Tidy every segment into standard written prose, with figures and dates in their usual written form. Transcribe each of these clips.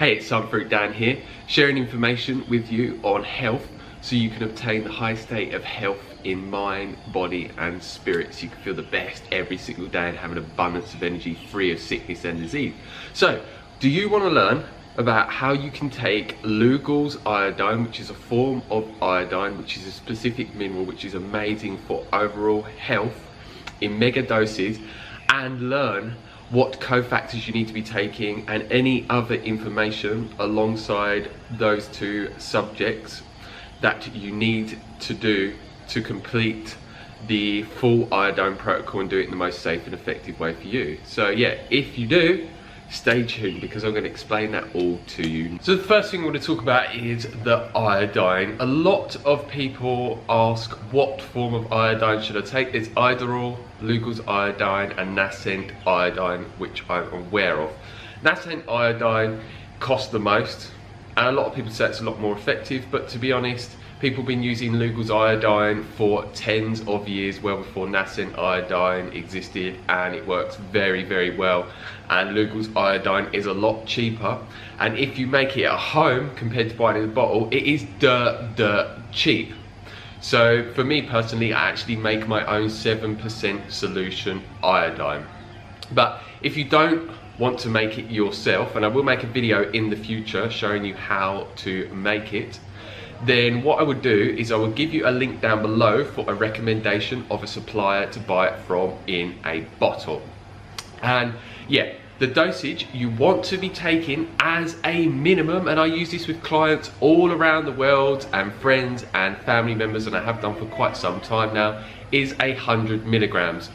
Hey, it's Sunfruit Dan here, sharing information with you on health so you can obtain the high state of health in mind, body and spirit, so you can feel the best every single day and have an abundance of energy free of sickness and disease. So, do you want to learn about how you can take Liquid Iodine, which is a form of iodine, which is a specific mineral which is amazing for overall health, in mega doses, and learn what cofactors you need to be taking and any other information alongside those two subjects that you need to do to complete the full iodine protocol and do it in the most safe and effective way for you. So yeah, if you do, stay tuned because I'm going to explain that all to you. So the first thing I want to talk about is the iodine. A lot of people ask what form of iodine should I take. There's Iodorol, Liquid Iodine and nascent iodine, which I'm aware of. Nascent iodine costs the most and a lot of people say it's a lot more effective, but to be honest, people have been using Liquid Iodine for tens of years, well before nascent iodine existed, and it works very, very well. And Liquid Iodine is a lot cheaper, and if you make it at home compared to buying it in a bottle, it is dirt cheap. So for me personally, I actually make my own 7% solution iodine. But if you don't want to make it yourself, and I will make a video in the future showing you how to make it, then what I would do is I will give you a link down below for a recommendation of a supplier to buy it from in a bottle. And yeah, the dosage you want to be taking as a minimum, and I use this with clients all around the world and friends and family members, and I have done for quite some time now, is 100 milligrams.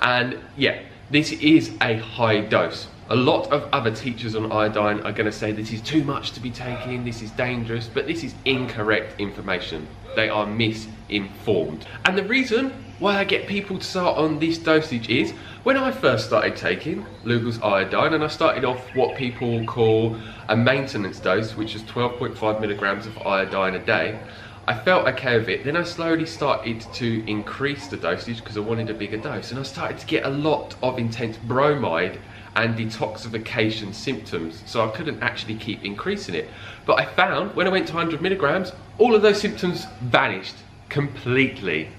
And yeah, this is a high dose. A lot of other teachers on iodine are going to say this is too much to be taking, this is dangerous, but this is incorrect information. They are misinformed. And the reason why I get people to start on this dosage is, when I first started taking Liquid Iodine, and I started off what people call a maintenance dose, which is 12.5 milligrams of iodine a day, I felt okay with it. Then I slowly started to increase the dosage because I wanted a bigger dose, and I started to get a lot of intense bromide and detoxification symptoms, so I couldn't actually keep increasing it. But I found when I went to 100 milligrams, all of those symptoms vanished completely.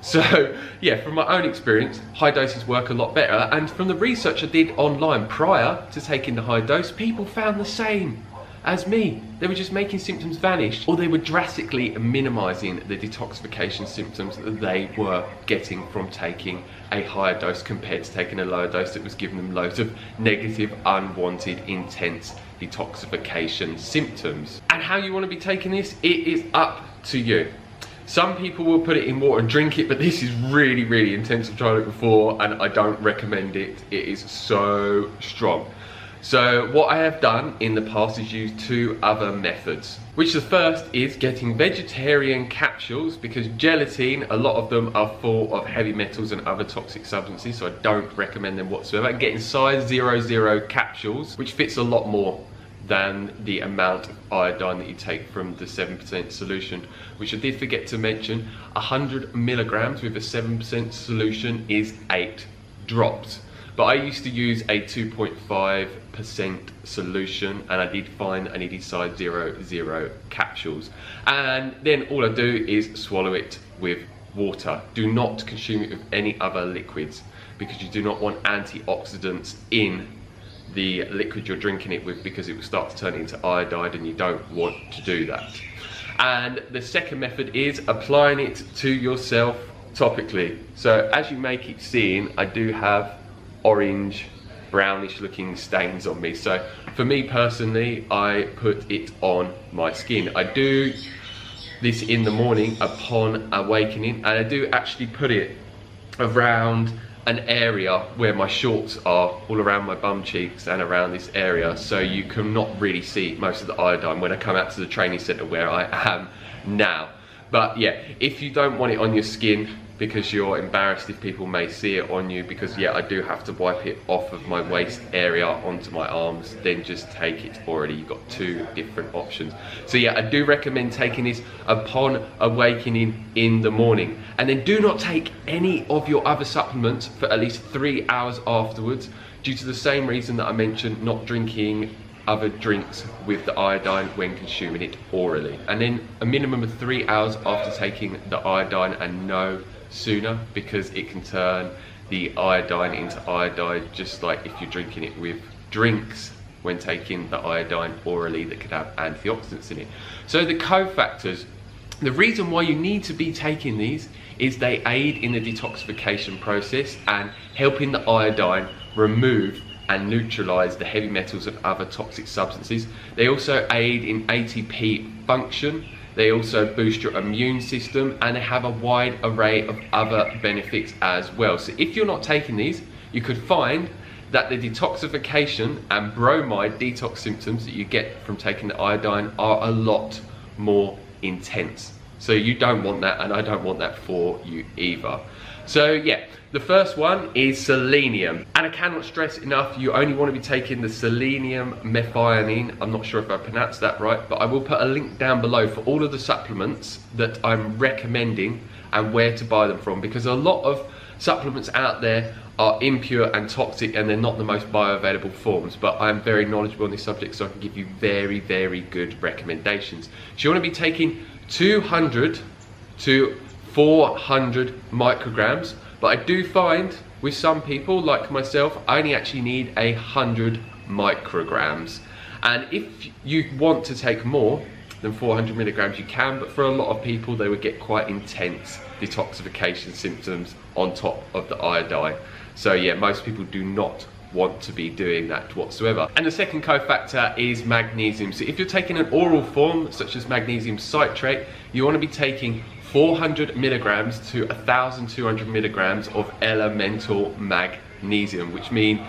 So yeah, from my own experience, high doses work a lot better, and from the research I did online prior to taking the high dose, people found the same as me. They were just making symptoms vanish, or they were drastically minimizing the detoxification symptoms that they were getting from taking a higher dose compared to taking a lower dose that was giving them loads of negative, unwanted, intense detoxification symptoms. And how you want to be taking this, it is up to you. Some people will put it in water and drink it, but this is really, really intense. I've tried it before and I don't recommend it. It is so strong. So what I have done in the past is use two other methods, which the first is getting vegetarian capsules, because gelatin, a lot of them are full of heavy metals and other toxic substances, so I don't recommend them whatsoever. And getting size 00 capsules, which fits a lot more than the amount of iodine that you take from the 7% solution, which I did forget to mention. 100 milligrams with a 7% solution is 8 drops. But I used to use a 2.5% solution, and I did find I needed size 00 capsules. And then all I do is swallow it with water. Do not consume it with any other liquids, because you do not want antioxidants in the liquid you're drinking it with, because it will start to turn into iodide and you don't want to do that. And the second method is applying it to yourself topically. So as you may keep seeing, I do have orange brownish looking stains on me. So for me personally, I put it on my skin. I do this in the morning upon awakening, and I do actually put it around an area where my shorts are, all around my bum cheeks and around this area, so you cannot really see most of the iodine when I come out to the training center where I am now. But yeah, if you don't want it on your skin because you're embarrassed if people may see it on you, because yeah, I do have to wipe it off of my waist area onto my arms, then just take it already. You've got two different options. So yeah, I do recommend taking this upon awakening in the morning, and then do not take any of your other supplements for at least 3 hours afterwards, due to the same reason that I mentioned, not drinking other drinks with the iodine when consuming it orally. And then a minimum of 3 hours after taking the iodine, and no sooner, because it can turn the iodine into iodide, just like if you're drinking it with drinks when taking the iodine orally that could have antioxidants in it. So the cofactors, the reason why you need to be taking these is they aid in the detoxification process and helping the iodine remove and neutralize the heavy metals and other toxic substances. They also aid in ATP function. They also boost your immune system, and they have a wide array of other benefits as well. So if you're not taking these, you could find that the detoxification and bromide detox symptoms that you get from taking the iodine are a lot more intense. So you don't want that, and I don't want that for you either. So yeah, the first one is selenium. And I cannot stress enough, you only want to be taking the selenium methionine. I'm not sure if I pronounced that right, but I will put a link down below for all of the supplements that I'm recommending and where to buy them from, because a lot of supplements out there are impure and toxic, and they're not the most bioavailable forms. But I'm very knowledgeable on this subject, so I can give you very, very good recommendations. So you want to be taking 200 to 400 micrograms, but I do find with some people like myself, I only actually need 100 micrograms. And if you want to take more than 400 milligrams, you can, but for a lot of people, they would get quite intense detoxification symptoms on top of the iodine. So yeah, most people do not want to be doing that whatsoever. And the second cofactor is magnesium. So if you're taking an oral form, such as magnesium citrate, you want to be taking 400 milligrams to 1,200 milligrams of elemental magnesium, which means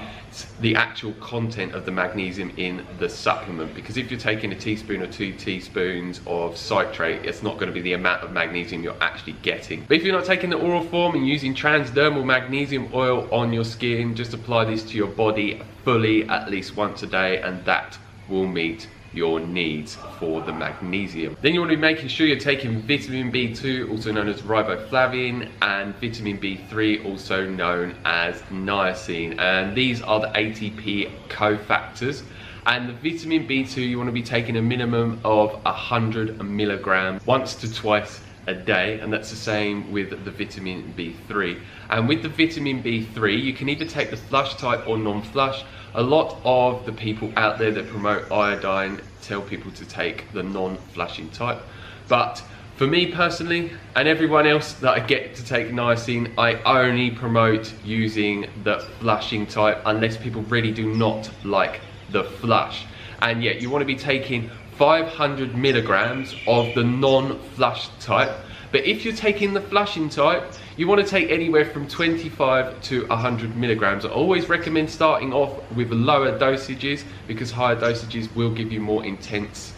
the actual content of the magnesium in the supplement. Because if you're taking a teaspoon or 2 teaspoons of citrate, it's not going to be the amount of magnesium you're actually getting. But if you're not taking the oral form and using transdermal magnesium oil on your skin, just apply this to your body fully at least once a day, and that will meet your needs for the magnesium. Then you want to be making sure you're taking vitamin B2, also known as riboflavin, and vitamin B3, also known as niacin. And these are the ATP cofactors. And the vitamin B2, you want to be taking a minimum of 100 milligrams once to twice a day, and that's the same with the vitamin B3. And with the vitamin B3, you can either take the flush type or non-flush. A lot of the people out there that promote iodine tell people to take the non-flushing type, but for me personally, and everyone else that I get to take niacin, I only promote using the flushing type, unless people really do not like the flush. And yet you want to be taking 500 milligrams of the non-flush type. But if you're taking the flushing type, you want to take anywhere from 25 to 100 milligrams. I always recommend starting off with lower dosages, because higher dosages will give you more intense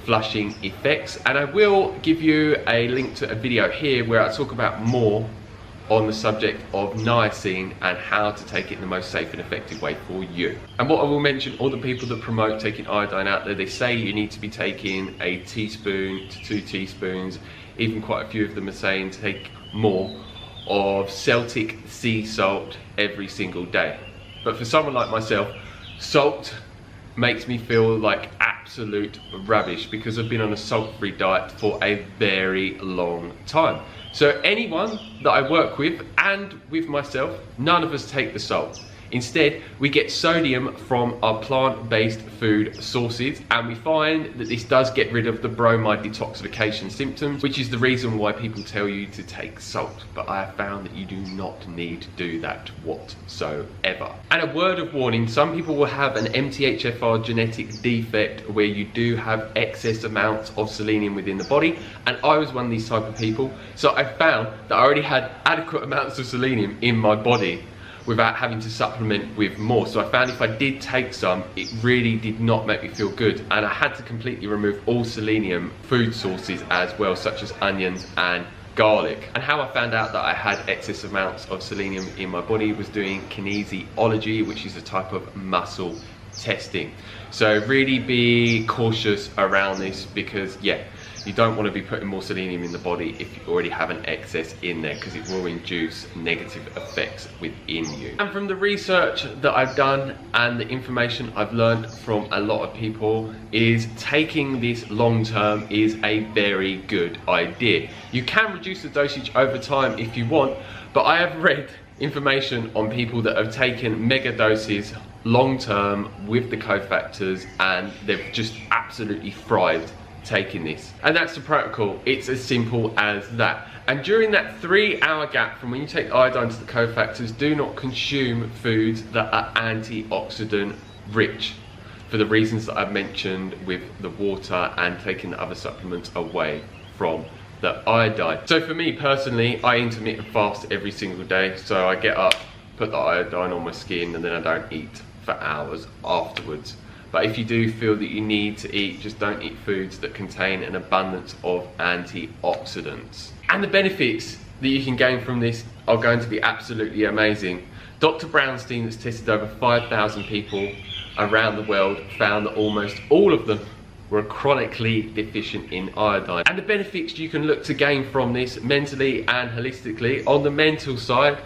flushing effects. And I will give you a link to a video here where I talk about more on the subject of niacin and how to take it in the most safe and effective way for you. And what I will mention, all the people that promote taking iodine out there, they say you need to be taking a teaspoon to 2 teaspoons. Even quite a few of them are saying to take more of Celtic sea salt every single day. But for someone like myself, salt makes me feel like absolute rubbish, because I've been on a salt-free diet for a very long time. So anyone that I work with and with myself, none of us take the salt. Instead, we get sodium from our plant-based food sources, and we find that this does get rid of the bromide detoxification symptoms, which is the reason why people tell you to take salt. But I have found that you do not need to do that whatsoever. And a word of warning, some people will have an MTHFR genetic defect where you do have excess amounts of selenium within the body, and I was one of these type of people. So I found that I already had adequate amounts of selenium in my body without having to supplement with more. So I found if I did take some, it really did not make me feel good. And I had to completely remove all selenium food sources as well, such as onions and garlic. And how I found out that I had excess amounts of selenium in my body was doing kinesiology, which is a type of muscle testing. So really be cautious around this, because yeah, You don't want to be putting more selenium in the body if you already have an excess in there, because it will induce negative effects within you. And from the research that I've done and the information I've learned from a lot of people, is taking this long term is a very good idea. You can reduce the dosage over time if you want, but I have read information on people that have taken mega doses long term with the cofactors, and they've just absolutely thrived taking this. And that's the protocol. It's as simple as that. And during that 3-hour gap from when you take iodine to the cofactors, do not consume foods that are antioxidant rich, for the reasons that I've mentioned with the water and taking the other supplements away from the iodine. So for me personally, I intermittent fast every single day. So I get up, put the iodine on my skin, and then I don't eat for hours afterwards. But if you do feel that you need to eat, just don't eat foods that contain an abundance of antioxidants. And the benefits that you can gain from this are going to be absolutely amazing. Dr. Brownstein, that's tested over 5,000 people around the world, found that almost all of them were chronically deficient in iodine. And the benefits you can look to gain from this mentally and holistically. On the mental side,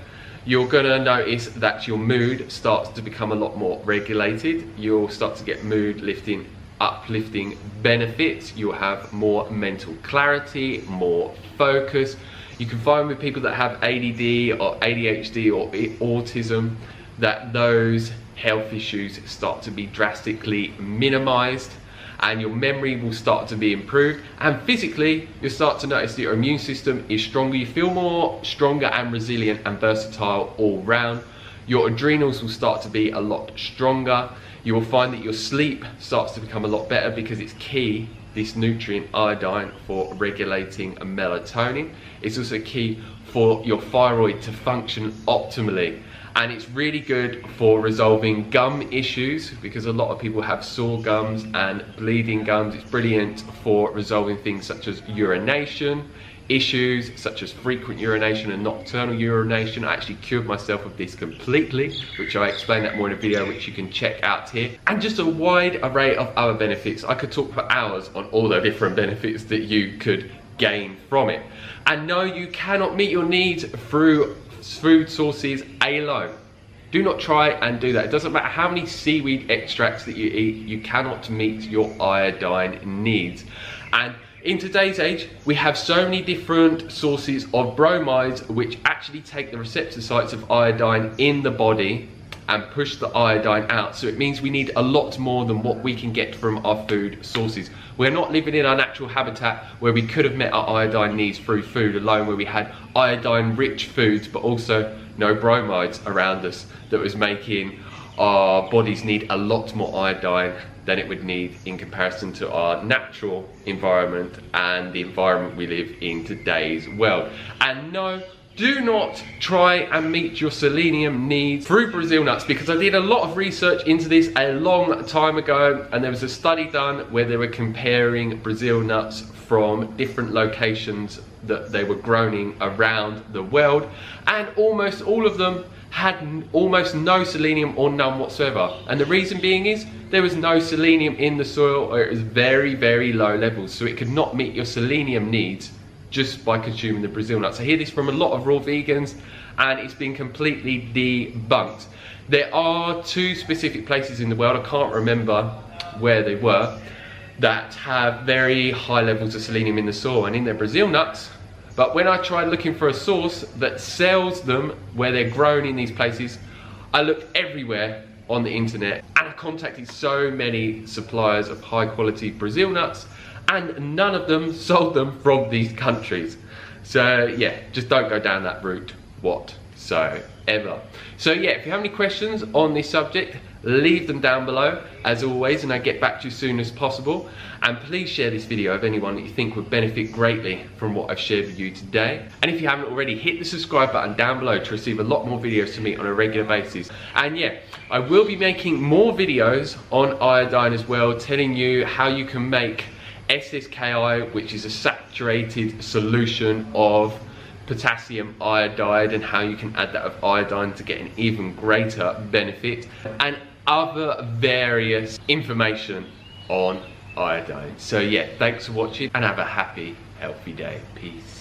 you're gonna notice that your mood starts to become a lot more regulated. You'll start to get mood lifting, uplifting benefits. You'll have more mental clarity, more focus. You can find with people that have ADD or ADHD or autism that those health issues start to be drastically minimized, and your memory will start to be improved, and physically you'll start to notice that your immune system is stronger. You feel more stronger and resilient and versatile all round. Your adrenals will start to be a lot stronger. You will find that your sleep starts to become a lot better, because it's key, this nutrient iodine, for regulating melatonin. It's also key for your thyroid to function optimally. And it's really good for resolving gum issues, because a lot of people have sore gums and bleeding gums. It's brilliant for resolving things such as urination issues, such as frequent urination and nocturnal urination. I actually cured myself of this completely, which I explain that more in a video which you can check out here. And just a wide array of other benefits. I could talk for hours on all the different benefits that you could gain from it. And no, you cannot meet your needs through food sources alone. Do not try and do that. It doesn't matter how many seaweed extracts that you eat, you cannot meet your iodine needs. And in today's age, we have so many different sources of bromides which actually take the receptor sites of iodine in the body and push the iodine out. So it means we need a lot more than what we can get from our food sources. We're not living in our natural habitat where we could have met our iodine needs through food alone, where we had iodine rich foods but also no bromides around us, that was making our bodies need a lot more iodine than it would need in comparison to our natural environment and the environment we live in today's world. And no, do not try and meet your selenium needs through Brazil nuts, because I did a lot of research into this a long time ago, and there was a study done where they were comparing Brazil nuts from different locations that they were grown in around the world, and almost all of them had almost no selenium or none whatsoever. And the reason being is there was no selenium in the soil, or it was very, very low levels, so it could not meet your selenium needs just by consuming the Brazil nuts. I hear this from a lot of raw vegans, and it's been completely debunked. There are 2 specific places in the world, I can't remember where they were, that have very high levels of selenium in the soil and in their Brazil nuts. But when I tried looking for a source that sells them where they're grown in these places, I looked everywhere on the internet, and I contacted so many suppliers of high quality Brazil nuts, and none of them sold them from these countries. So yeah, just don't go down that route whatsoever. So yeah, if you have any questions on this subject, leave them down below as always, and I'll get back to you as soon as possible. And please share this video with anyone that you think would benefit greatly from what I've shared with you today. And if you haven't already, hit the subscribe button down below to receive a lot more videos from me on a regular basis. And yeah, I will be making more videos on iodine as well, telling you how you can make SSKI, which is a saturated solution of potassium iodide, and how you can add that of iodine to get an even greater benefit, and other various information on iodine. So yeah, thanks for watching and have a happy, healthy day. Peace.